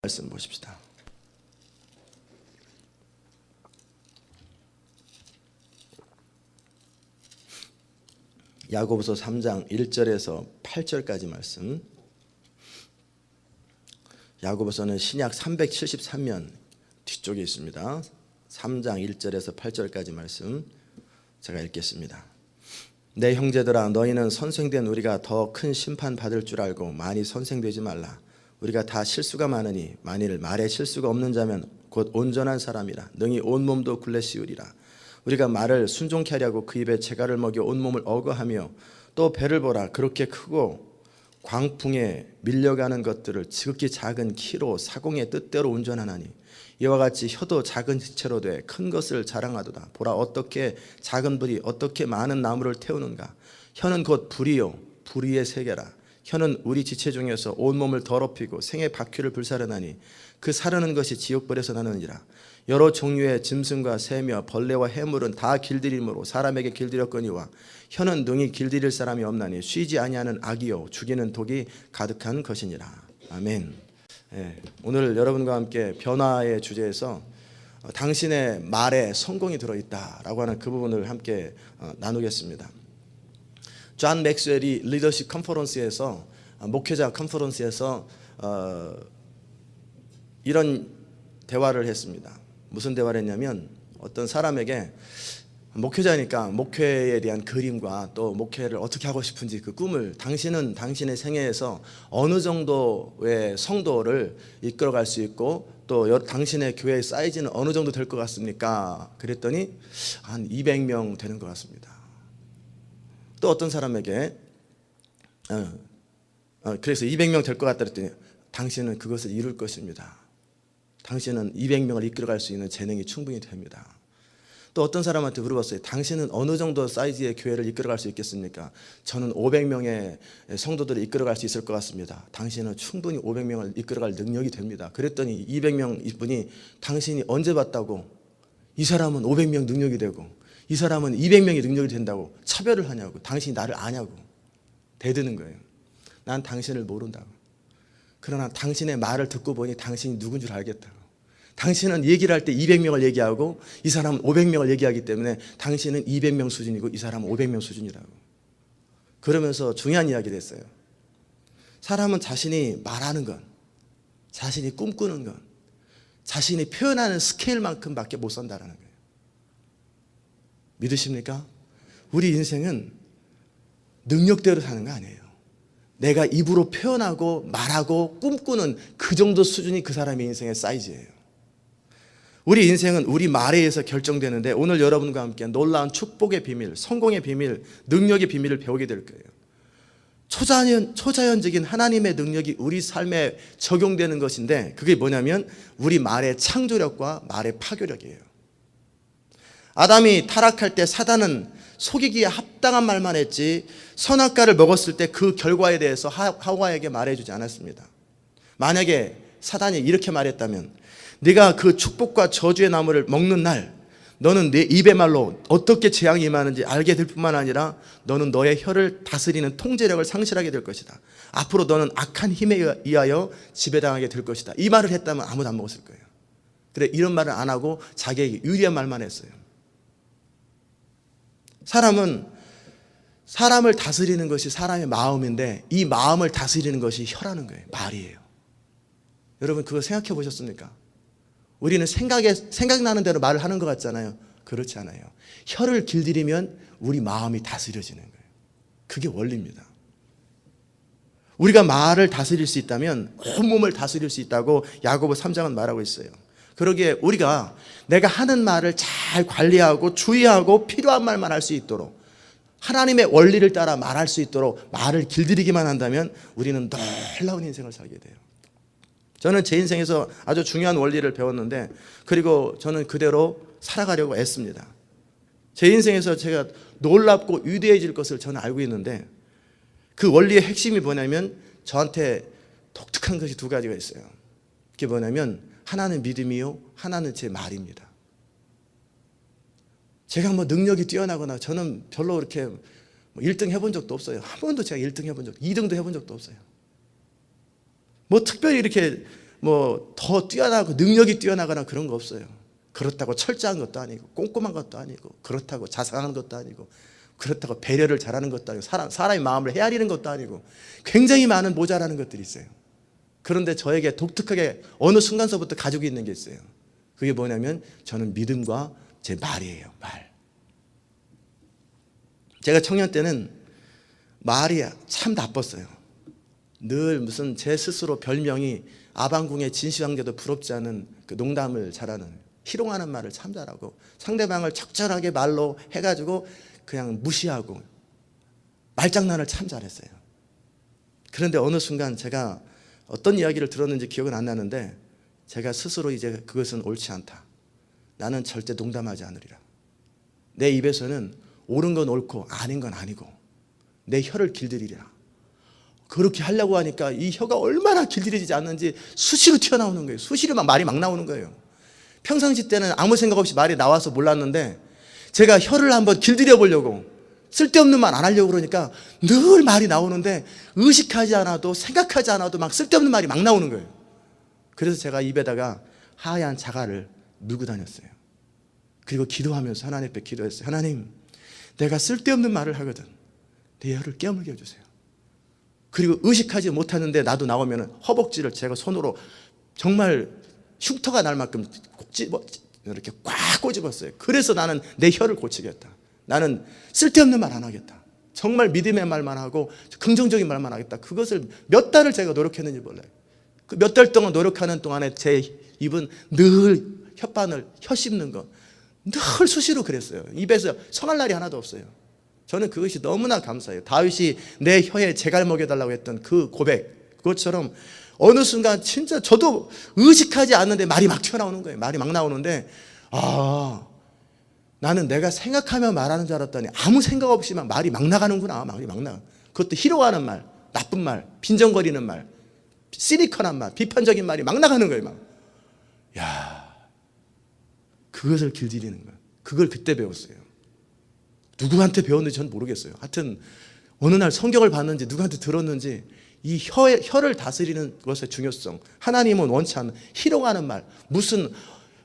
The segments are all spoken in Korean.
말씀 보십시다. 야고보서 3장 1절에서 8절까지 말씀. 야고보서는 신약 373면 뒤쪽에 있습니다. 3장 1절에서 8절까지 말씀 제가 읽겠습니다. 내 형제들아, 너희는 선생된 우리가 더 큰 심판 받을 줄 알고 많이 선생되지 말라. 우리가 다 실수가 많으니 만일 말에 실수가 없는 자면 곧 온전한 사람이라 능히 온몸도 굴레 씌우리라. 우리가 말을 순종케 하려고 그 입에 재갈을 먹여 온몸을 억어하며 또 배를 보라, 그렇게 크고 광풍에 밀려가는 것들을 지극히 작은 키로 사공의 뜻대로 운전하나니 이와 같이 혀도 작은 지체로 돼 큰 것을 자랑하도다. 보라, 어떻게 작은 불이 어떻게 많은 나무를 태우는가. 혀는 곧 불이요 불의의 세계라. 혀는 우리 지체 중에서 온몸을 더럽히고 생의 바퀴를 불사르나니 그 사르는 것이 지옥불에서 나느니라. 여러 종류의 짐승과 새며 벌레와 해물은 다 길들임으로 사람에게 길들였거니와 혀는 능히 길들일 사람이 없나니 쉬지 아니하는 악이요 죽이는 독이 가득한 것이니라. 아멘. 오늘 여러분과 함께 변화의 주제에서 당신의 말에 성공이 들어있다라고 하는 그 부분을 함께 나누겠습니다. 존 맥스웰이 리더십 컨퍼런스에서 목회자 컨퍼런스에서 이런 대화를 했습니다. 무슨 대화를 했냐면 어떤 사람에게 목회자니까 목회에 대한 그림과 또 목회를 어떻게 하고 싶은지 그 꿈을 당신은 당신의 생애에서 어느 정도의 성도를 이끌어갈 수 있고 또 당신의 교회의 사이즈는 어느 정도 될 것 같습니까? 그랬더니 한 200명 되는 것 같습니다. 또 어떤 사람에게 그래서 200명 될 것 같다 그랬더니 당신은 그것을 이룰 것입니다. 당신은 200명을 이끌어갈 수 있는 재능이 충분히 됩니다. 또 어떤 사람한테 물어봤어요. 당신은 어느 정도 사이즈의 교회를 이끌어갈 수 있겠습니까? 저는 500명의 성도들을 이끌어갈 수 있을 것 같습니다. 당신은 충분히 500명을 이끌어갈 능력이 됩니다. 그랬더니 200명 이분이 당신이 언제 봤다고 이 사람은 500명 능력이 되고 이 사람은 200명이 능력이 된다고 차별을 하냐고. 당신이 나를 아냐고 대드는 거예요. 난 당신을 모른다고. 그러나 당신의 말을 듣고 보니 당신이 누군 줄 알겠다고. 당신은 얘기를 할 때 200명을 얘기하고 이 사람은 500명을 얘기하기 때문에 당신은 200명 수준이고 이 사람은 500명 수준이라고. 그러면서 중요한 이야기를 했어요. 사람은 자신이 말하는 건, 자신이 꿈꾸는 건, 자신이 표현하는 스케일만큼밖에 못 산다는 거예요. 믿으십니까? 우리 인생은 능력대로 사는 거 아니에요. 내가 입으로 표현하고 말하고 꿈꾸는 그 정도 수준이 그 사람의 인생의 사이즈예요. 우리 인생은 우리 말에 의해서 결정되는데 오늘 여러분과 함께 놀라운 축복의 비밀, 성공의 비밀, 능력의 비밀을 배우게 될 거예요. 초자연적인 하나님의 능력이 우리 삶에 적용되는 것인데 그게 뭐냐면 우리 말의 창조력과 말의 파괴력이에요. 아담이 타락할 때 사단은 속이기에 합당한 말만 했지 선악과를 먹었을 때 그 결과에 대해서 하와에게 말해주지 않았습니다. 만약에 사단이 이렇게 말했다면 네가 그 축복과 저주의 나무를 먹는 날 너는 내 입의 말로 어떻게 재앙이 임하는지 알게 될 뿐만 아니라 너는 너의 혀를 다스리는 통제력을 상실하게 될 것이다. 앞으로 너는 악한 힘에 의하여 지배당하게 될 것이다. 이 말을 했다면 아무도 안 먹었을 거예요. 그래, 이런 말을 안 하고 자기에게 유리한 말만 했어요. 사람은 사람을 다스리는 것이 사람의 마음인데 이 마음을 다스리는 것이 혀라는 거예요. 말이에요. 여러분 그거 생각해 보셨습니까? 우리는 생각나는 대로 말을 하는 것 같잖아요. 그렇지 않아요. 혀를 길들이면 우리 마음이 다스려지는 거예요. 그게 원리입니다. 우리가 말을 다스릴 수 있다면 온몸을 다스릴 수 있다고 야고보 3장은 말하고 있어요. 그러기에 우리가 내가 하는 말을 잘 관리하고 주의하고 필요한 말만 할 수 있도록 하나님의 원리를 따라 말할 수 있도록 말을 길들이기만 한다면 우리는 놀라운 인생을 살게 돼요. 저는 제 인생에서 아주 중요한 원리를 배웠는데 그리고 저는 그대로 살아가려고 애씁니다. 제 인생에서 제가 놀랍고 위대해질 것을 저는 알고 있는데 그 원리의 핵심이 뭐냐면 저한테 독특한 것이 두 가지가 있어요. 그게 뭐냐면 하나는 믿음이요, 하나는 제 말입니다. 제가 뭐 능력이 뛰어나거나 저는 별로 그렇게 1등 해본 적도 없어요. 한 번도 제가 1등 해본 적, 2등도 해본 적도 없어요. 뭐 특별히 이렇게 뭐 더 뛰어나고 능력이 뛰어나거나 그런 거 없어요. 그렇다고 철저한 것도 아니고 꼼꼼한 것도 아니고 그렇다고 자상한 것도 아니고 그렇다고 배려를 잘하는 것도 아니고 사람의 마음을 헤아리는 것도 아니고 굉장히 많은 모자라는 것들이 있어요. 그런데 저에게 독특하게 어느 순간서부터 가지고 있는 게 있어요. 그게 뭐냐면 저는 믿음과 제 말이에요. 말. 제가 청년 때는 말이 참 나빴어요. 늘 무슨 제 스스로 별명이 아방궁의 진시황제도 부럽지 않은 그 농담을 잘하는, 희롱하는 말을 참 잘하고 상대방을 적절하게 말로 해가지고 그냥 무시하고 말장난을 참 잘했어요. 그런데 어느 순간 제가 어떤 이야기를 들었는지 기억은 안 나는데 제가 스스로 이제 그것은 옳지 않다. 나는 절대 농담하지 않으리라. 내 입에서는 옳은 건 옳고 아닌 건 아니고 내 혀를 길들이리라. 그렇게 하려고 하니까 이 혀가 얼마나 길들이지 않는지 수시로 튀어나오는 거예요. 수시로 말이 막 나오는 거예요. 평상시 때는 아무 생각 없이 말이 나와서 몰랐는데 제가 혀를 한번 길들여 보려고 쓸데없는 말 안 하려고 그러니까 늘 말이 나오는데 의식하지 않아도 생각하지 않아도 막 쓸데없는 말이 막 나오는 거예요. 그래서 제가 입에다가 하얀 자갈을 물고 다녔어요. 그리고 기도하면서 하나님 앞에 기도했어요. 하나님, 내가 쓸데없는 말을 하거든 내 혀를 깨물게 해주세요. 그리고 의식하지 못하는데 나도 나오면 허벅지를 제가 손으로 정말 흉터가 날 만큼 이렇게 꽉 꼬집었어요. 그래서 나는 내 혀를 고치겠다. 나는 쓸데없는 말 안 하겠다. 정말 믿음의 말만 하고 긍정적인 말만 하겠다. 그것을 몇 달을 제가 노력했는지 몰라요. 그 몇 달 동안 노력하는 동안에 제 입은 늘 혓바늘, 혀 씹는 거 늘 수시로 그랬어요. 입에서 성할 날이 하나도 없어요. 저는 그것이 너무나 감사해요. 다윗이 내 혀에 재갈 먹여달라고 했던 그 고백, 그것처럼 어느 순간 진짜 저도 의식하지 않는데 말이 막 튀어나오는 거예요. 말이 막 나오는데 나는 내가 생각하며 말하는 줄 알았더니 아무 생각 없이 막 말이 막 나가는구나. 말이 막 나가. 그것도 희롱하는 말, 나쁜 말, 빈정거리는 말, 시니컬한 말, 비판적인 말이 막 나가는 거예요. 막. 야, 그것을 길들이는 거예요. 그걸 그때 배웠어요. 누구한테 배웠는지 전 모르겠어요. 하여튼 어느 날 성경을 봤는지 누구한테 들었는지 이 혀를 다스리는 것의 중요성, 하나님은 원치 않는 희롱하는 말, 무슨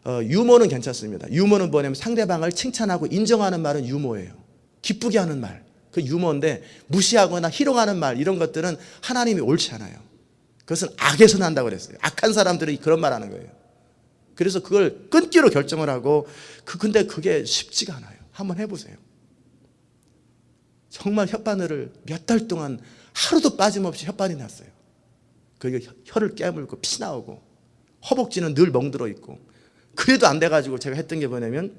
유머는 괜찮습니다. 유머는 뭐냐면 상대방을 칭찬하고 인정하는 말은 유머예요. 기쁘게 하는 말, 그 유머인데 무시하거나 희롱하는 말 이런 것들은 하나님이 옳지 않아요. 그것은 악에서 난다고 그랬어요. 악한 사람들이 그런 말 하는 거예요. 그래서 그걸 끊기로 결정을 하고 근데 그게 쉽지가 않아요. 한번 해보세요. 정말 혓바늘을 몇 달 동안 하루도 빠짐없이 혓바늘이 났어요. 그리고 혀를 깨물고 피 나오고 허벅지는 늘 멍들어 있고 그래도 안 돼가지고 제가 했던 게 뭐냐면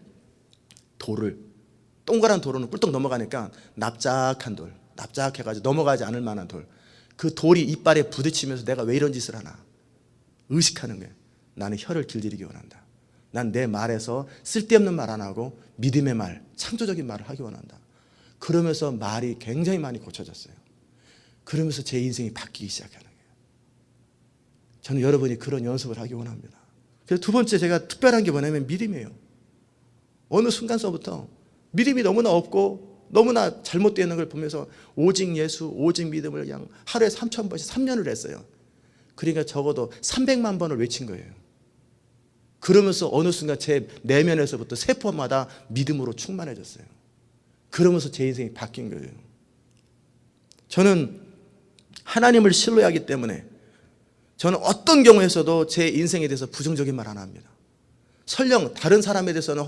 동그란 도로는 꿀떡 넘어가니까 납작한 돌, 납작해가지고 넘어가지 않을 만한 돌, 그 돌이 이빨에 부딪히면서 내가 왜 이런 짓을 하나 의식하는 거예요. 나는 혀를 길들이기 원한다. 난 내 말에서 쓸데없는 말 안 하고 믿음의 말, 창조적인 말을 하기 원한다. 그러면서 말이 굉장히 많이 고쳐졌어요. 그러면서 제 인생이 바뀌기 시작하는 거예요. 저는 여러분이 그런 연습을 하기 원합니다. 그래서 두 번째 제가 특별한 게 뭐냐면 믿음이에요. 어느 순간서부터 믿음이 너무나 없고 너무나 잘못되는 걸 보면서 오직 예수, 오직 믿음을 그냥 하루에 3,000번씩 3년을 했어요. 그러니까 적어도 300만 번을 외친 거예요. 그러면서 어느 순간 제 내면에서부터 세포마다 믿음으로 충만해졌어요. 그러면서 제 인생이 바뀐 거예요. 저는 하나님을 신뢰하기 때문에 저는 어떤 경우에서도 제 인생에 대해서 부정적인 말 안 합니다. 설령 다른 사람에 대해서는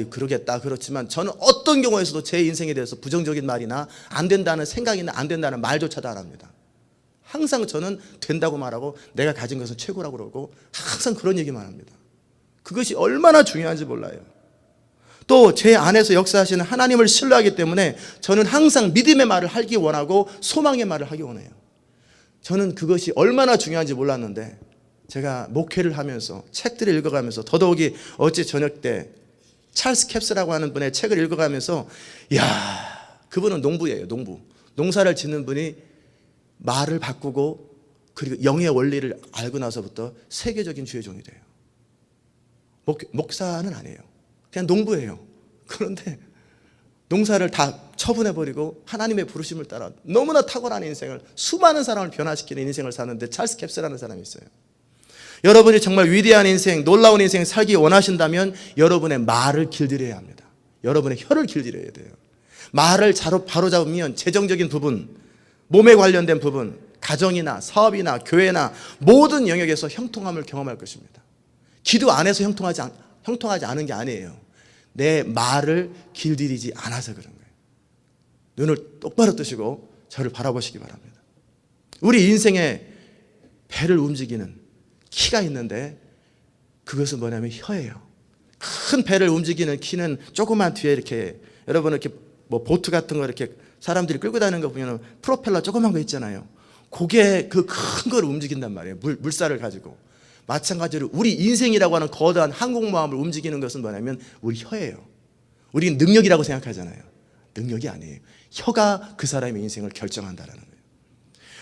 그러겠다 그렇지만 저는 어떤 경우에서도 제 인생에 대해서 부정적인 말이나 안 된다는 생각이나 안 된다는 말조차도 안 합니다. 항상 저는 된다고 말하고 내가 가진 것은 최고라고 그러고 항상 그런 얘기만 합니다. 그것이 얼마나 중요한지 몰라요. 또 제 안에서 역사하시는 하나님을 신뢰하기 때문에 저는 항상 믿음의 말을 하기 원하고 소망의 말을 하기 원해요. 저는 그것이 얼마나 중요한지 몰랐는데 제가 목회를 하면서 책들을 읽어가면서 더더욱이 어제 저녁 때 찰스 캡스라고 하는 분의 책을 읽어가면서 그분은 농부예요. 농사를 짓는 분이 말을 바꾸고 그리고 영의 원리를 알고 나서부터 세계적인 주의 종이 돼요. 목사는 아니에요. 그냥 농부예요. 그런데 농사를 다 처분해버리고 하나님의 부르심을 따라 너무나 탁월한 인생을 수많은 사람을 변화시키는 인생을 사는데 찰스 캡스라는 사람이 있어요. 여러분이 정말 위대한 인생, 놀라운 인생 살기 원하신다면 여러분의 말을 길들여야 합니다. 여러분의 혀를 길들여야 돼요. 말을 바로 잡으면 재정적인 부분, 몸에 관련된 부분, 가정이나 사업이나 교회나 모든 영역에서 형통함을 경험할 것입니다. 기도 안에서 형통하지 않은 게 아니에요. 내 말을 길들이지 않아서 그런 거예요. 눈을 똑바로 뜨시고 저를 바라보시기 바랍니다. 우리 인생에 배를 움직이는 키가 있는데 그것은 뭐냐면 혀예요. 큰 배를 움직이는 키는 조그만 뒤에 이렇게 여러분 이렇게 뭐 보트 같은 거 이렇게 사람들이 끌고 다니는 거 보면 프로펠러 조그만 거 있잖아요. 그게 그 큰 걸 움직인단 말이에요. 물살을 가지고. 마찬가지로 우리 인생이라고 하는 거대한 항공모함을 움직이는 것은 뭐냐면 우리 혀예요. 우리는 능력이라고 생각하잖아요. 능력이 아니에요. 혀가 그 사람의 인생을 결정한다라는 거예요.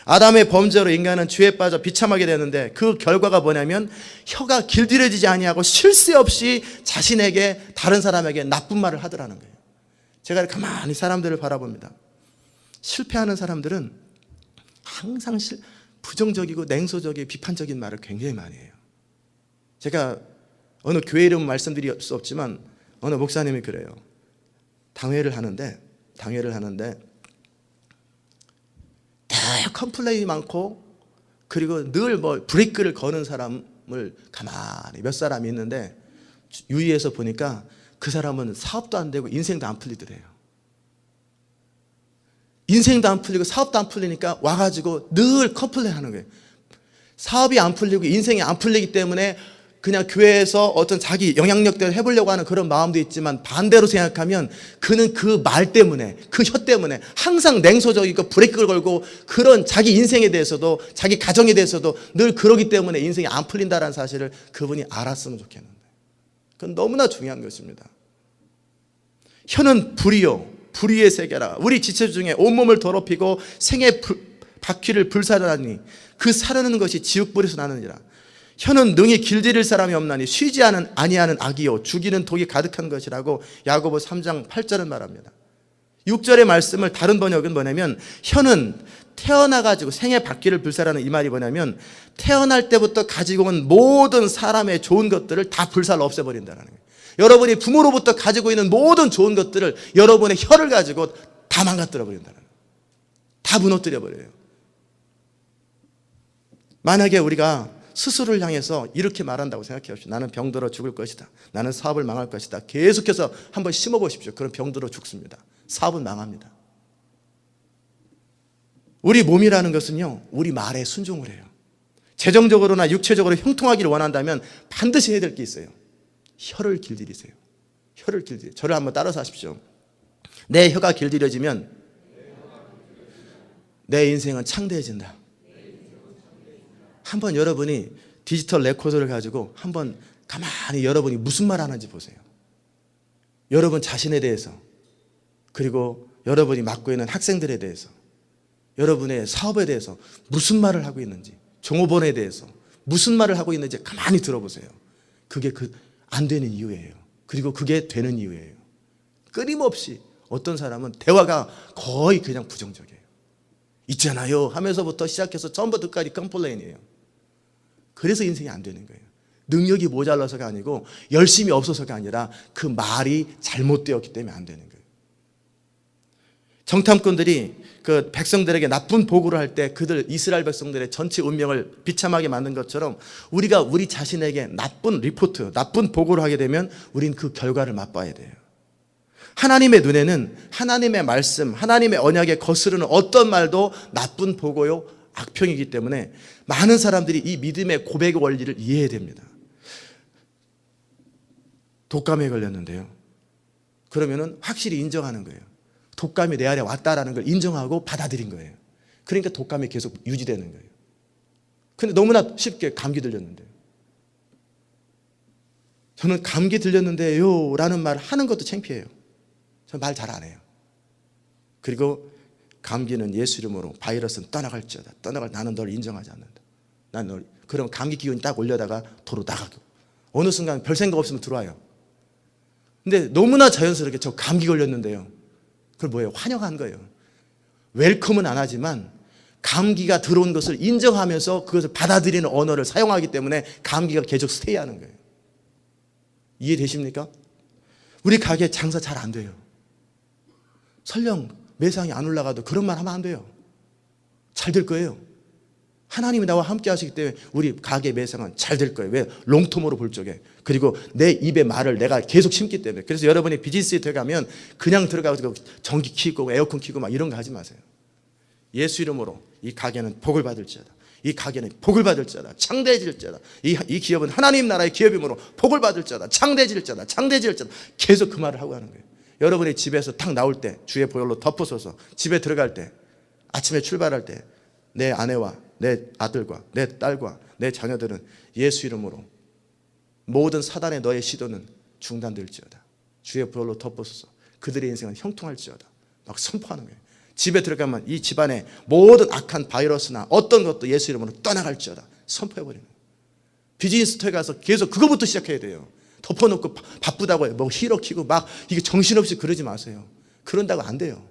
아담의 범죄로 인간은 죄에 빠져 비참하게 되는데 그 결과가 뭐냐면 혀가 길들여지지 아니하고 쉴 새 없이 자신에게 다른 사람에게 나쁜 말을 하더라는 거예요. 제가 가만히 사람들을 바라봅니다. 실패하는 사람들은 항상 부정적이고 냉소적이고 비판적인 말을 굉장히 많이 해요. 제가 어느 교회 이름 말씀드릴 수 없지만 어느 목사님이 그래요. 당회를 하는데 다 컴플레인이 많고 그리고 늘 뭐 브레이크를 거는 사람을 가만히 몇 사람이 있는데 유의해서 보니까 그 사람은 사업도 안 되고 인생도 안 풀리더래요. 인생도 안 풀리고 사업도 안 풀리니까 와가지고 늘 컴플레인 하는 거예요. 사업이 안 풀리고 인생이 안 풀리기 때문에 그냥 교회에서 어떤 자기 영향력대로 해보려고 하는 그런 마음도 있지만 반대로 생각하면 그는 그 말 때문에 그 혀 때문에 항상 냉소적이고 브레이크를 걸고 그런 자기 인생에 대해서도 자기 가정에 대해서도 늘 그러기 때문에 인생이 안 풀린다는 사실을 그분이 알았으면 좋겠는데 그건 너무나 중요한 것입니다. 혀는 불이요 불의의 세계라. 우리 지체 중에 온몸을 더럽히고 생의 바퀴를 불사르나니 그 사르는 것이 지옥불에서 나느니라. 혀는 능히 길들일 사람이 없나니 쉬지 아니하는 악이요 죽이는 독이 가득한 것이라고 야고보 3장 8절은 말합니다. 6절의 말씀을 다른 번역은 뭐냐면 혀는 태어나가지고 생의 바퀴를 불사르는 이 말이 뭐냐면 태어날 때부터 가지고 온 모든 사람의 좋은 것들을 다 불살로 없애버린다는 거예요. 여러분이 부모로부터 가지고 있는 모든 좋은 것들을 여러분의 혀를 가지고 다 망가뜨려 버린다는 거예요. 다 무너뜨려 버려요. 만약에 우리가 스스로를 향해서 이렇게 말한다고 생각해 보십시오. 나는 병들어 죽을 것이다. 나는 사업을 망할 것이다. 계속해서 한번 심어 보십시오. 그럼 병들어 죽습니다. 사업은 망합니다. 우리 몸이라는 것은요, 우리 말에 순종을 해요. 재정적으로나 육체적으로 형통하기를 원한다면 반드시 해야 될 게 있어요. 혀를 길들이세요. 혀를 길들여. 저를 한번 따라서 하십시오. 내 혀가 길들여지면 내 인생은 창대해진다. 한번 여러분이 디지털 레코더를 가지고 한번 가만히 여러분이 무슨 말 하는지 보세요. 여러분 자신에 대해서 그리고 여러분이 맡고 있는 학생들에 대해서 여러분의 사업에 대해서 무슨 말을 하고 있는지 종업원에 대해서 무슨 말을 하고 있는지 가만히 들어보세요. 그게 안 되는 이유예요. 그리고 그게 되는 이유예요. 끊임없이 어떤 사람은 대화가 거의 그냥 부정적이에요. 있잖아요 하면서부터 시작해서 처음부터 끝까지 컴플레인이에요. 그래서 인생이 안 되는 거예요. 능력이 모자라서가 아니고 열심이 없어서가 아니라 그 말이 잘못되었기 때문에 안 되는 거예요. 정탐꾼들이 그 백성들에게 나쁜 보고를 할 때 그들 이스라엘 백성들의 전체 운명을 비참하게 만든 것처럼 우리가 우리 자신에게 나쁜 리포트, 나쁜 보고를 하게 되면 우린 그 결과를 맛봐야 돼요. 하나님의 눈에는 하나님의 말씀, 하나님의 언약에 거스르는 어떤 말도 나쁜 보고요, 악평이기 때문에 많은 사람들이 이 믿음의 고백의 원리를 이해해야 됩니다. 독감에 걸렸는데요. 그러면은 확실히 인정하는 거예요. 독감이 내 안에 왔다라는 걸 인정하고 받아들인 거예요. 그러니까 독감이 계속 유지되는 거예요. 근데 너무나 쉽게 감기 들렸는데요. 저는 감기 들렸는데요 라는 말 하는 것도 창피해요. 저는 말 잘 안 해요. 그리고 감기는 예수 이름으로 바이러스는 떠나갈지어다. 나는 널 인정하지 않는다. 난 널. 그럼 감기 기운이 딱 올려다가 도로 나가고 어느 순간 별 생각 없으면 들어와요. 근데 너무나 자연스럽게 저 감기 걸렸는데요. 그걸 뭐예요? 환영한 거예요. 웰컴은 안 하지만 감기가 들어온 것을 인정하면서 그것을 받아들이는 언어를 사용하기 때문에 감기가 계속 스테이하는 거예요. 이해되십니까? 우리 가게 장사 잘 안 돼요. 설령 매상이 안 올라가도 그런 말 하면 안 돼요. 잘 될 거예요. 하나님이 나와 함께 하시기 때문에 우리 가게 매상은 잘 될 거예요. 왜? 롱텀으로 볼 적에. 그리고 내 입에 말을 내가 계속 심기 때문에. 그래서 여러분이 비즈니스에 들어가면 그냥 들어가서 전기 켜고 에어컨 켜고 막 이런 거 하지 마세요. 예수 이름으로 이 가게는 복을 받을지어다. 이 가게는 복을 받을지어다. 창대해질지어다. 이 기업은 하나님 나라의 기업이므로 복을 받을지어다. 창대해질지어다. 창대해질지어다. 계속 그 말을 하고 하는 거예요. 여러분이 집에서 탁 나올 때 주의 보혈로 덮어서서 집에 들어갈 때 아침에 출발할 때 내 아내와 내 아들과 내 딸과 내 자녀들은 예수 이름으로 모든 사단의 너의 시도는 중단될지어다. 주의 보혈로 덮어서서 그들의 인생은 형통할지어다. 막 선포하는 거예요. 집에 들어가면 이 집안의 모든 악한 바이러스나 어떤 것도 예수 이름으로 떠나갈지어다. 선포해버리는 거예요. 비즈니스 터에 가서 계속 그거부터 시작해야 돼요. 덮어놓고 바쁘다고 뭐 히러 키고 막 이게 정신없이 그러지 마세요. 그런다고 안 돼요.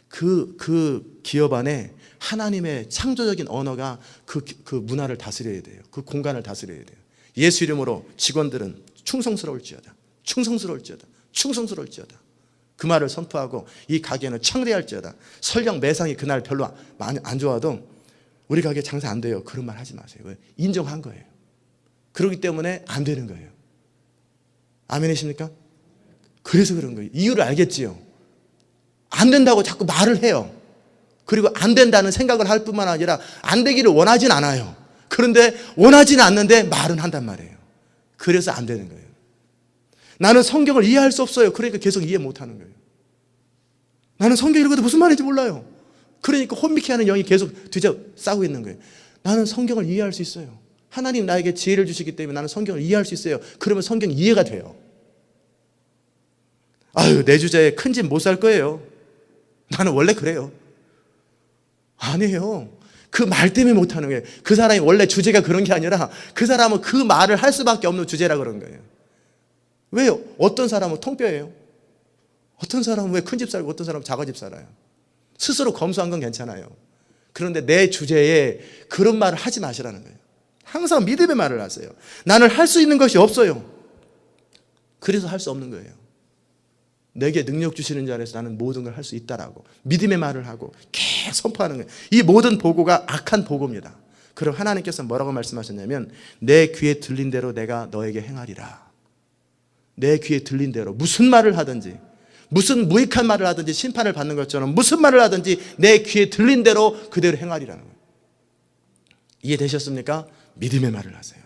그 기업 안에 하나님의 창조적인 언어가 그 문화를 다스려야 돼요. 그 공간을 다스려야 돼요. 예수 이름으로 직원들은 충성스러울지어다. 충성스러울지어다. 충성스러울지어다. 그 말을 선포하고 이 가게는 창대할지어다. 설령 매상이 그날 별로 안 좋아도 우리 가게 장사 안 돼요. 그런 말 하지 마세요. 왜? 인정한 거예요. 그렇기 때문에 안 되는 거예요. 아멘이십니까? 그래서 그런 거예요. 이유를 알겠지요. 안 된다고 자꾸 말을 해요. 그리고 안 된다는 생각을 할 뿐만 아니라 안 되기를 원하진 않아요. 그런데 원하지는 않는데 말은 한단 말이에요. 그래서 안 되는 거예요. 나는 성경을 이해할 수 없어요. 그러니까 계속 이해 못하는 거예요. 나는 성경 읽어도 무슨 말인지 몰라요. 그러니까 혼미케 하는 영이 계속 뒤져 싸고 있는 거예요. 나는 성경을 이해할 수 있어요. 하나님 나에게 지혜를 주시기 때문에 나는 성경을 이해할 수 있어요. 그러면 성경 이해가 돼요. 아유, 내 주제에 큰 집 못 살 거예요. 나는 원래 그래요. 아니에요. 그 말 때문에 못하는 거예요. 그 사람이 원래 주제가 그런 게 아니라 그 사람은 그 말을 할 수밖에 없는 주제라 그런 거예요. 왜요? 어떤 사람은 통뼈예요. 어떤 사람은 왜 큰 집 살고 어떤 사람은 작은 집 살아요. 스스로 검소한 건 괜찮아요. 그런데 내 주제에 그런 말을 하지 마시라는 거예요. 항상 믿음의 말을 하세요. 나는 할 수 있는 것이 없어요. 그래서 할 수 없는 거예요. 내게 능력 주시는 자리에서 나는 모든 걸 할 수 있다라고 믿음의 말을 하고 계속 선포하는 거예요. 이 모든 보고가 악한 보고입니다. 그럼 하나님께서 뭐라고 말씀하셨냐면 내 귀에 들린 대로 내가 너에게 행하리라. 내 귀에 들린 대로 무슨 말을 하든지 무슨 무익한 말을 하든지 심판을 받는 것처럼 무슨 말을 하든지 내 귀에 들린 대로 그대로 행하리라는 거예요. 이해되셨습니까? 믿음의 말을 하세요.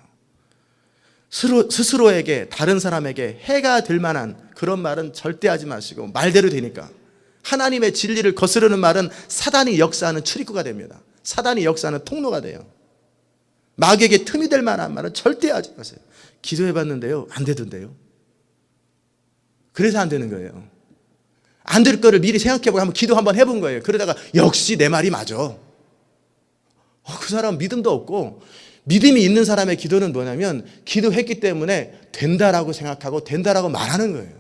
스스로에게 다른 사람에게 해가 될 만한 그런 말은 절대 하지 마시고 말대로 되니까 하나님의 진리를 거스르는 말은 사단이 역사하는 출입구가 됩니다. 사단이 역사하는 통로가 돼요. 마귀에게 틈이 될 만한 말은 절대 하지 마세요. 기도해봤는데요 안 되던데요. 그래서 안 되는 거예요. 안 될 거를 미리 생각해보고 한번 기도 한번 해본 거예요. 그러다가 역시 내 말이 맞아. 그 사람은 믿음도 없고 믿음이 있는 사람의 기도는 뭐냐면 기도했기 때문에 된다라고 생각하고 된다라고 말하는 거예요.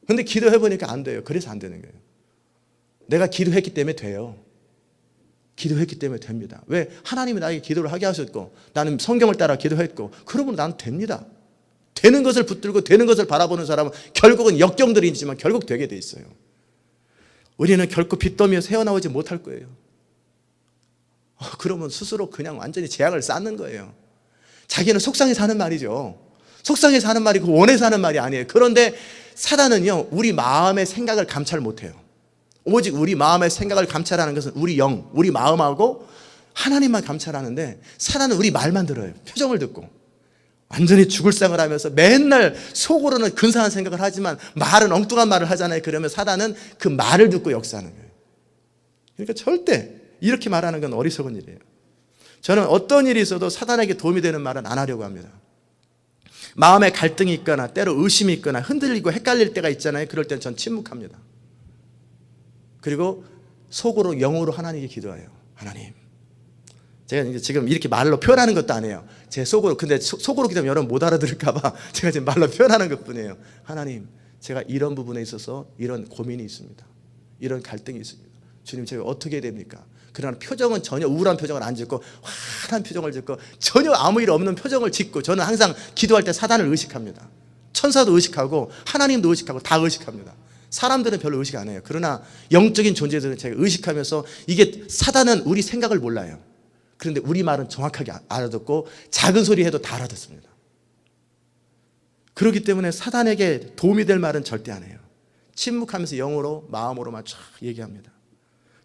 그런데 기도해보니까 안 돼요. 그래서 안 되는 거예요. 내가 기도했기 때문에 돼요. 기도했기 때문에 됩니다. 왜? 하나님이 나에게 기도를 하게 하셨고 나는 성경을 따라 기도했고 그러면 난 됩니다. 되는 것을 붙들고 되는 것을 바라보는 사람은 결국은 역경들이지만 결국 되게 돼 있어요. 우리는 결코 빚더미에 새어나오지 못할 거예요. 그러면 스스로 그냥 완전히 재앙을 쌓는 거예요. 자기는 속상해 사는 말이죠. 속상해 사는 말이고 원해서 하는 말이 아니에요. 그런데 사단은요 우리 마음의 생각을 감찰 못해요. 오직 우리 마음의 생각을 감찰하는 것은 우리 영, 우리 마음하고 하나님만 감찰하는데 사단은 우리 말만 들어요. 표정을 듣고 완전히 죽을 상을 하면서 맨날 속으로는 근사한 생각을 하지만 말은 엉뚱한 말을 하잖아요. 그러면 사단은 그 말을 듣고 역사하는 거예요. 그러니까 절대 이렇게 말하는 건 어리석은 일이에요. 저는 어떤 일이 있어도 사단에게 도움이 되는 말은 안 하려고 합니다. 마음에 갈등이 있거나 때로 의심이 있거나 흔들리고 헷갈릴 때가 있잖아요. 그럴 땐 전 침묵합니다. 그리고 속으로 영으로 하나님께 기도해요. 하나님, 제가 이제 지금 이렇게 말로 표현하는 것도 아니에요. 제 속으로, 근데 속으로 기도하면 여러분 못 알아들을까 봐 제가 지금 말로 표현하는 것뿐이에요. 하나님, 제가 이런 부분에 있어서 이런 고민이 있습니다. 이런 갈등이 있습니다. 주님, 제가 어떻게 해야 됩니까? 그러나 표정은 전혀 우울한 표정을 안 짓고 환한 표정을 짓고 전혀 아무 일 없는 표정을 짓고, 저는 항상 기도할 때 사단을 의식합니다. 천사도 의식하고 하나님도 의식하고 다 의식합니다. 사람들은 별로 의식 안 해요. 그러나 영적인 존재들은 제가 의식하면서, 이게 사단은 우리 생각을 몰라요. 그런데 우리 말은 정확하게 알아듣고 작은 소리 해도 다 알아듣습니다. 그렇기 때문에 사단에게 도움이 될 말은 절대 안 해요. 침묵하면서 영으로 마음으로만 쫙 얘기합니다.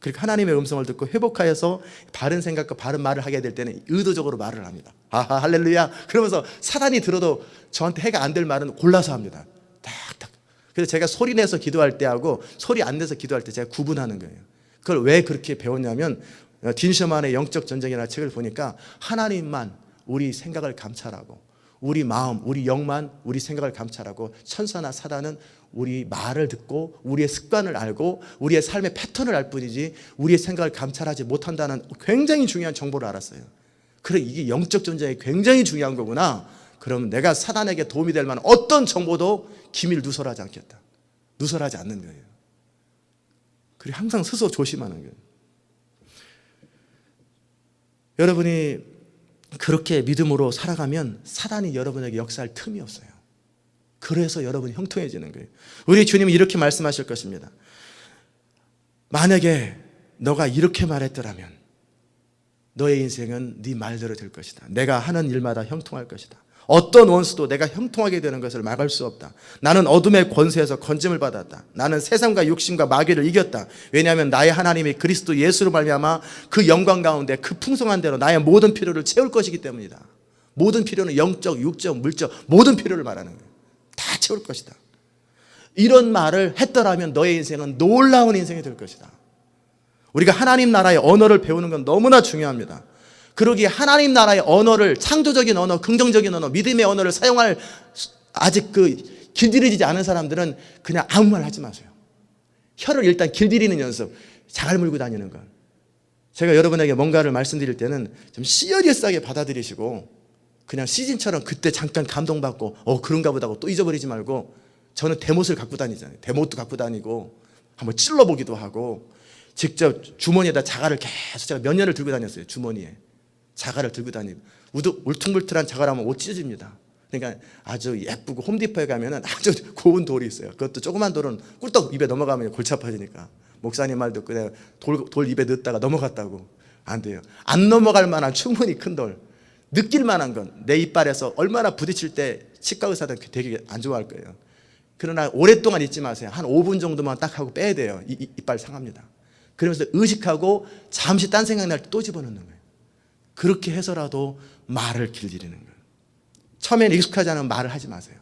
그리고 하나님의 음성을 듣고 회복하여서 바른 생각과 바른 말을 하게 될 때는 의도적으로 말을 합니다. 아하 할렐루야 그러면서 사단이 들어도 저한테 해가 안 될 말은 골라서 합니다. 탁탁. 그래서 제가 소리 내서 기도할 때하고 소리 안 내서 기도할 때 제가 구분하는 거예요. 그걸 왜 그렇게 배웠냐면, 딘 셔먼의 영적 전쟁이라는 책을 보니까 하나님만 우리 생각을 감찰하고, 우리 마음, 우리 영만 우리 생각을 감찰하고, 천사나 사단은 우리 말을 듣고 우리의 습관을 알고 우리의 삶의 패턴을 알 뿐이지 우리의 생각을 감찰하지 못한다는 굉장히 중요한 정보를 알았어요. 그래, 이게 영적 전쟁이 굉장히 중요한 거구나. 그럼 내가 사단에게 도움이 될 만한 어떤 정보도 기밀 누설하지 않겠다. 누설하지 않는 거예요. 그리고 항상 스스로 조심하는 거예요. 여러분이 그렇게 믿음으로 살아가면 사단이 여러분에게 역사할 틈이 없어요. 그래서 여러분이 형통해지는 거예요. 우리 주님은 이렇게 말씀하실 것입니다. 만약에 너가 이렇게 말했더라면 너의 인생은 네 말대로 될 것이다. 내가 하는 일마다 형통할 것이다. 어떤 원수도 내가 형통하게 되는 것을 막을 수 없다. 나는 어둠의 권세에서 건짐을 받았다. 나는 세상과 육신과 마귀를 이겼다. 왜냐하면 나의 하나님이 그리스도 예수로 말미암아 그 영광 가운데 그 풍성한 대로 나의 모든 필요를 채울 것이기 때문이다. 모든 필요는 영적, 육적, 물적 모든 필요를 말하는 거예요. 다 채울 것이다. 이런 말을 했더라면 너의 인생은 놀라운 인생이 될 것이다. 우리가 하나님 나라의 언어를 배우는 건 너무나 중요합니다. 그러기에 하나님 나라의 언어를, 창조적인 언어, 긍정적인 언어, 믿음의 언어를 사용할 아직 길들여지지 않은 사람들은 그냥 아무 말 하지 마세요. 혀를 일단 길들이는 연습, 잘 물고 다니는 것. 제가 여러분에게 뭔가를 말씀드릴 때는 좀 시리어스하게 받아들이시고, 그냥 시즌처럼 그때 잠깐 감동받고 그런가 보다 하고 또 잊어버리지 말고, 저는 대못을 갖고 다니잖아요. 대못도 갖고 다니고 한번 찔러보기도 하고, 직접 주머니에다 자갈을 계속, 제가 몇 년을 들고 다녔어요. 주머니에 자갈을 들고 다니고, 울퉁불퉁한 자갈하면 옷 찢어집니다. 그러니까 아주 예쁘고 홈디포에 가면은 아주 고운 돌이 있어요. 그것도 조그만 돌은 꿀떡 입에 넘어가면 골치 아파지니까, 목사님 말 듣고 내가 돌 입에 넣었다가 넘어갔다고. 안 돼요. 안 넘어갈 만한 충분히 큰 돌, 느낄 만한 건 내 이빨에서 얼마나 부딪힐 때 치과 의사들 되게 안 좋아할 거예요. 그러나 오랫동안 잊지 마세요. 한 5분 정도만 딱 하고 빼야 돼요. 이빨 상합니다. 그러면서 의식하고 잠시 딴 생각날 때 또 집어넣는 거예요. 그렇게 해서라도 말을 길들이는 거예요. 처음에는 익숙하지 않으면 말을 하지 마세요.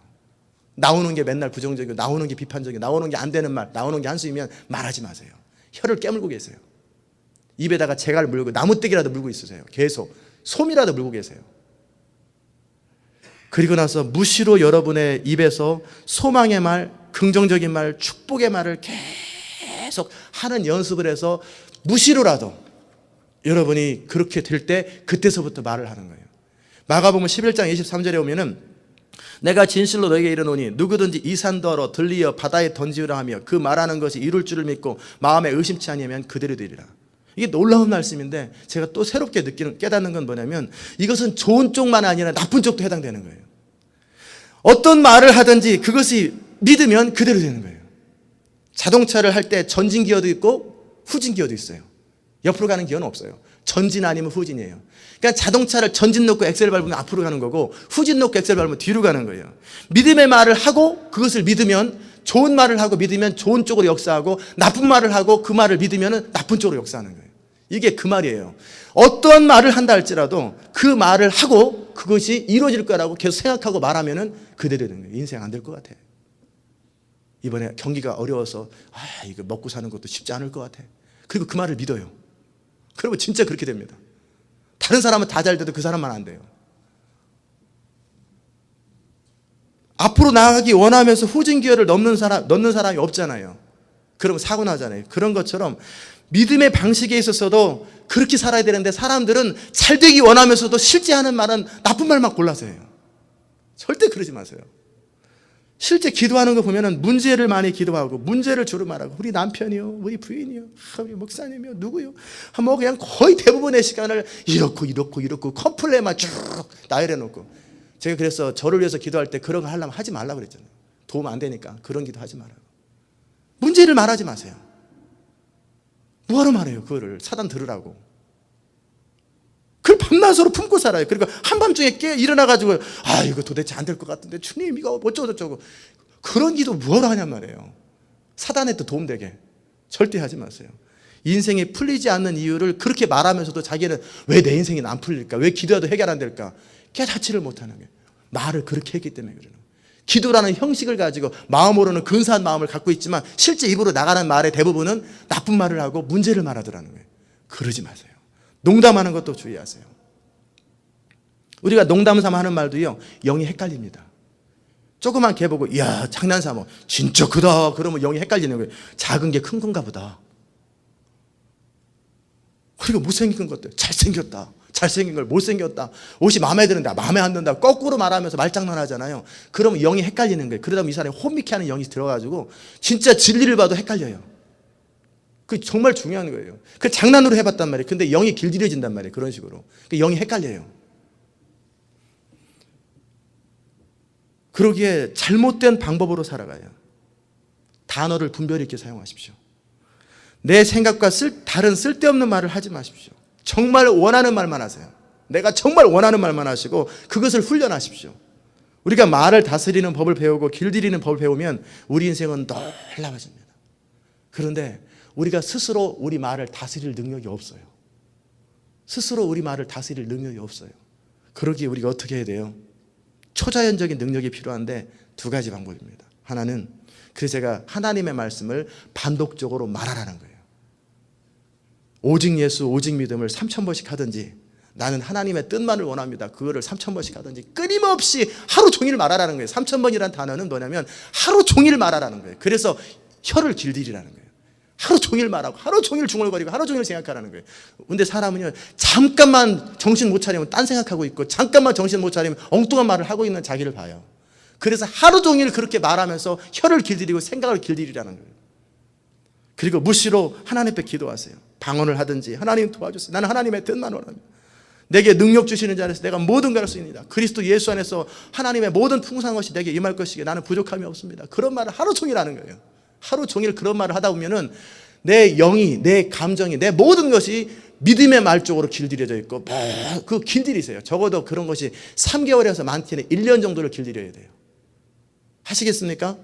나오는 게 맨날 부정적이고, 나오는 게 비판적이고, 나오는 게 안 되는 말, 나오는 게 한수이면 말하지 마세요. 혀를 깨물고 계세요. 입에다가 재갈 물고 나무떼기라도 물고 있으세요. 계속 솜이라도 물고 계세요. 그리고 나서 무시로 여러분의 입에서 소망의 말, 긍정적인 말, 축복의 말을 계속 하는 연습을 해서 무시로라도 여러분이 그렇게 될 때 그때서부터 말을 하는 거예요. 마가복음 11장 23절에 오면은 내가 진실로 너에게 이르노니 누구든지 이 산더러 들리어 바다에 던지우라 하며 그 말하는 것이 이룰 줄을 믿고 마음에 의심치 아니하면 그대로 되리라. 이게 놀라운 말씀인데, 제가 또 새롭게 깨닫는 건 뭐냐면, 이것은 좋은 쪽만 아니라 나쁜 쪽도 해당되는 거예요. 어떤 말을 하든지 그것이 믿으면 그대로 되는 거예요. 자동차를 할 때 전진 기어도 있고 후진 기어도 있어요. 옆으로 가는 기어는 없어요. 전진 아니면 후진이에요. 그러니까 자동차를 전진 놓고 엑셀 밟으면 앞으로 가는 거고, 후진 놓고 엑셀 밟으면 뒤로 가는 거예요. 믿음의 말을 하고 그것을 믿으면, 좋은 말을 하고 믿으면 좋은 쪽으로 역사하고, 나쁜 말을 하고 그 말을 믿으면 나쁜 쪽으로 역사하는 거예요. 이게 그 말이에요. 어떤 말을 한다 할지라도 그 말을 하고 그것이 이루어질 거라고 계속 생각하고 말하면 그대로 되는 거예요. 인생 안 될 것 같아. 이번에 경기가 어려워서 이거 먹고 사는 것도 쉽지 않을 것 같아. 그리고 그 말을 믿어요. 그러면 진짜 그렇게 됩니다. 다른 사람은 다 잘 돼도 그 사람만 안 돼요. 앞으로 나아가기 원하면서 후진 기어를 넣는 사람이 없잖아요. 그러면 사고 나잖아요. 그런 것처럼 믿음의 방식에 있어서도 그렇게 살아야 되는데, 사람들은 잘 되기 원하면서도 싫지 않은 말은 나쁜 말만 골라서 해요. 절대 그러지 마세요. 실제 기도하는 거 보면은 문제를 많이 기도하고 문제를 주로 말하고 우리 남편이요, 우리 부인이요, 우리 목사님이요, 누구요? 뭐 그냥 거의 대부분의 시간을 이렇고 컴플레인만 쭉 나열해 놓고 제가 그래서 저를 위해서 기도할 때 그런 거 하려면 하지 말라고 그랬잖아요. 도움 안 되니까 그런 기도 하지 말라고. 문제를 말하지 마세요. 뭐하러 말해요? 그거를 사단 들으라고. 그걸 밤낮으로 품고 살아요. 그리고 한밤중에 일어나가지고 이거 도대체 안 될 것 같은데 주님 이거 어쩌고 그런 기도 뭐하러 하냔 말이에요. 사단에 또 도움되게. 절대 하지 마세요. 인생이 풀리지 않는 이유를 그렇게 말하면서도 자기는 왜 내 인생이 안 풀릴까? 왜 기도해도 해결 안 될까? 깨닫지를 못하는 거예요. 말을 그렇게 했기 때문에 그러는 거예요. 기도라는 형식을 가지고 마음으로는 근사한 마음을 갖고 있지만 실제 입으로 나가는 말의 대부분은 나쁜 말을 하고 문제를 말하더라는 거예요. 그러지 마세요. 농담하는 것도 주의하세요. 우리가 농담 삼아 하는 말도요, 영이 헷갈립니다. 조그만 개 보고 이야 장난삼아 진짜 크다 그러면 영이 헷갈리는 거예요. 작은 게 큰 건가 보다. 그리고 못생긴 것들 잘생겼다, 잘생긴 걸 못생겼다, 옷이 마음에 드는다, 마음에 안 든다 거꾸로 말하면서 말장난하잖아요. 그러면 영이 헷갈리는 거예요. 그러다 보면 이 사람이 혼미케 하는 영이 들어가지고 진짜 진리를 봐도 헷갈려요. 그게 정말 중요한 거예요. 그 장난으로 해봤단 말이에요. 근데 영이 길들여진단 말이에요. 그런 식으로. 그 영이 헷갈려요. 그러기에 잘못된 방법으로 살아가요. 단어를 분별히 있게 사용하십시오. 내 생각과 다른 쓸데없는 말을 하지 마십시오. 정말 원하는 말만 하세요. 내가 정말 원하는 말만 하시고 그것을 훈련하십시오. 우리가 말을 다스리는 법을 배우고 길들이는 법을 배우면 우리 인생은 놀라워집니다. 그런데 우리가 스스로 우리 말을 다스릴 능력이 없어요. 스스로 우리 말을 다스릴 능력이 없어요. 그러기에 우리가 어떻게 해야 돼요? 초자연적인 능력이 필요한데 두 가지 방법입니다. 하나는 그래서 제가 하나님의 말씀을 반복적으로 말하라는 거예요. 오직 예수, 오직 믿음을 3000번씩 하든지 나는 하나님의 뜻만을 원합니다. 그거를 3000번씩 하든지 끊임없이 하루 종일 말하라는 거예요. 3000번이라는 단어는 뭐냐면 하루 종일 말하라는 거예요. 그래서 혀를 길들이라는 거예요. 하루 종일 말하고 하루 종일 중얼거리고 하루 종일 생각하라는 거예요. 근데 사람은요 잠깐만 정신 못 차리면 딴 생각하고 있고 잠깐만 정신 못 차리면 엉뚱한 말을 하고 있는 자기를 봐요. 그래서 하루 종일 그렇게 말하면서 혀를 길들이고 생각을 길들이라는 거예요. 그리고 무시로 하나님 앞에 기도하세요. 방언을 하든지 하나님 도와주세요. 나는 하나님의 뜻만 원합니다. 내게 능력 주시는 자 안에서 내가 모든 걸 할 수 있습니다. 그리스도 예수 안에서 하나님의 모든 풍성한 것이 내게 임할 것이기에 나는 부족함이 없습니다. 그런 말을 하루 종일 하는 거예요. 하루 종일 그런 말을 하다 보면은 내 영이, 내 감정이, 내 모든 것이 믿음의 말 쪽으로 길들여져 있고 그 길들이세요. 적어도 그런 것이 3개월에서 많게는 1년 정도를 길들여야 돼요. 하시겠습니까?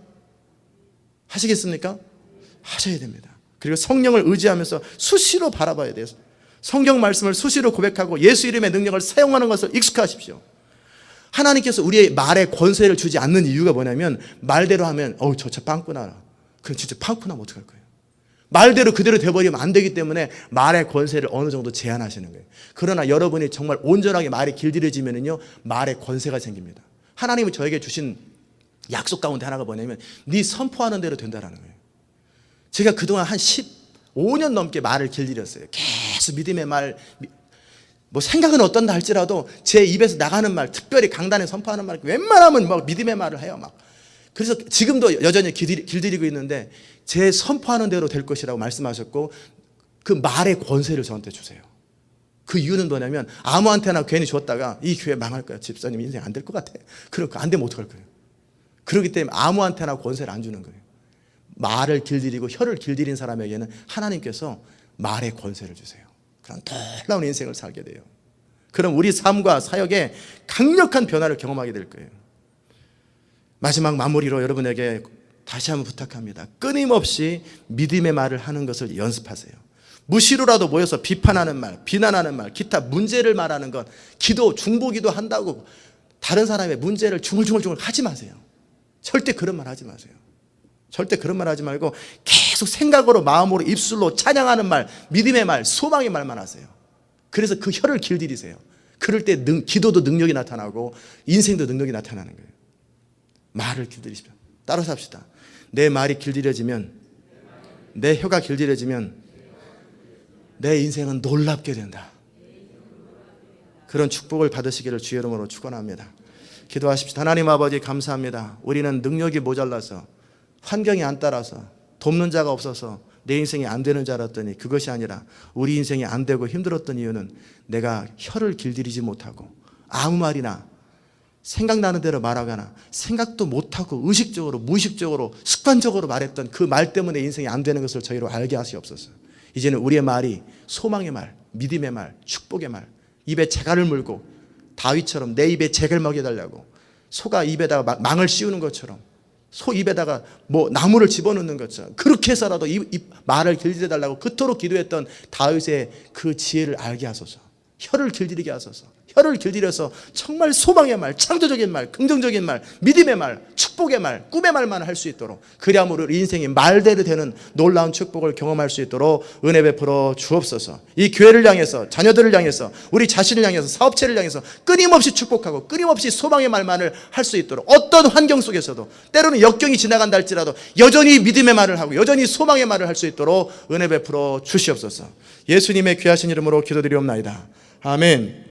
하시겠습니까? 하셔야 됩니다. 그리고 성령을 의지하면서 수시로 바라봐야 돼요. 성경 말씀을 수시로 고백하고 예수 이름의 능력을 사용하는 것을 익숙하십시오. 하나님께서 우리의 말에 권세를 주지 않는 이유가 뭐냐면 말대로 하면 저 빵꾸나라. 그럼 진짜 빵꾸나면 어떡할 거예요? 말대로 그대로 돼버리면 안 되기 때문에 말의 권세를 어느 정도 제한하시는 거예요. 그러나 여러분이 정말 온전하게 말이 길들여지면요 말의 권세가 생깁니다. 하나님이 저에게 주신 약속 가운데 하나가 뭐냐면 네 선포하는 대로 된다라는 거예요. 제가 그동안 한 15년 넘게 말을 길들였어요. 계속 믿음의 말, 뭐 생각은 어떤다 할지라도 제 입에서 나가는 말, 특별히 강단에 선포하는 말, 웬만하면 막 믿음의 말을 해요. 막. 그래서 지금도 여전히 길들이고 있는데 제 선포하는 대로 될 것이라고 말씀하셨고 그 말의 권세를 저한테 주세요. 그 이유는 뭐냐면 아무한테나 괜히 줬다가 이 교회 망할 거야. 집사님 인생 안 될 것 같아. 그러니까 안 되면 어떡할 거예요. 그렇기 때문에 아무한테나 권세를 안 주는 거예요. 말을 길들이고 혀를 길들인 사람에게는 하나님께서 말의 권세를 주세요. 그런 놀라운 인생을 살게 돼요. 그럼 우리 삶과 사역에 강력한 변화를 경험하게 될 거예요. 마지막 마무리로 여러분에게 다시 한번 부탁합니다. 끊임없이 믿음의 말을 하는 것을 연습하세요. 무시로라도 모여서 비판하는 말, 비난하는 말, 기타 문제를 말하는 것, 기도, 중보기도 한다고 다른 사람의 문제를 중얼중얼 하지 마세요. 절대 그런 말 하지 마세요. 절대 그런 말 하지 말고 계속 생각으로, 마음으로, 입술로 찬양하는 말, 믿음의 말, 소망의 말만 하세요. 그래서 그 혀를 길들이세요. 그럴 때 기도도 능력이 나타나고 인생도 능력이 나타나는 거예요. 말을 길들이십시오. 따라서 합시다. 내 말이 길들여지면, 내 혀가 길들여지면 내 인생은 놀랍게 된다. 그런 축복을 받으시기를 주의 이름으로 축원합니다. 기도하십시오. 하나님 아버지 감사합니다. 우리는 능력이 모자라서 환경이 안 따라서 돕는 자가 없어서 내 인생이 안 되는 줄 알았더니 그것이 아니라 우리 인생이 안 되고 힘들었던 이유는 내가 혀를 길들이지 못하고 아무 말이나 생각나는 대로 말하거나 생각도 못하고 의식적으로 무의식적으로 습관적으로 말했던 그 말 때문에 인생이 안 되는 것을 저희로 알게 하시옵소서. 이제는 우리의 말이 소망의 말, 믿음의 말, 축복의 말, 입에 재갈을 물고 다윗처럼 내 입에 재갈 먹여달라고 소가 입에다가 망을 씌우는 것처럼 소 입에다가 뭐 나무를 집어넣는 것처럼 그렇게 해서라도 이 말을 길들여달라고 그토록 기도했던 다윗의 그 지혜를 알게 하소서. 혀를 길들이게 하소서. 혀를 길들여서 정말 소망의 말, 창조적인 말, 긍정적인 말, 믿음의 말, 축복의 말, 꿈의 말만 할 수 있도록 그리함으로 우리 인생이 말대로 되는 놀라운 축복을 경험할 수 있도록 은혜 베풀어 주옵소서. 이 교회를 향해서 자녀들을 향해서 우리 자신을 향해서 사업체를 향해서 끊임없이 축복하고 끊임없이 소망의 말만을 할 수 있도록 어떤 환경 속에서도 때로는 역경이 지나간다 할지라도 여전히 믿음의 말을 하고 여전히 소망의 말을 할 수 있도록 은혜 베풀어 주시옵소서. 예수님의 귀하신 이름으로 기도드리옵나이다. 아멘.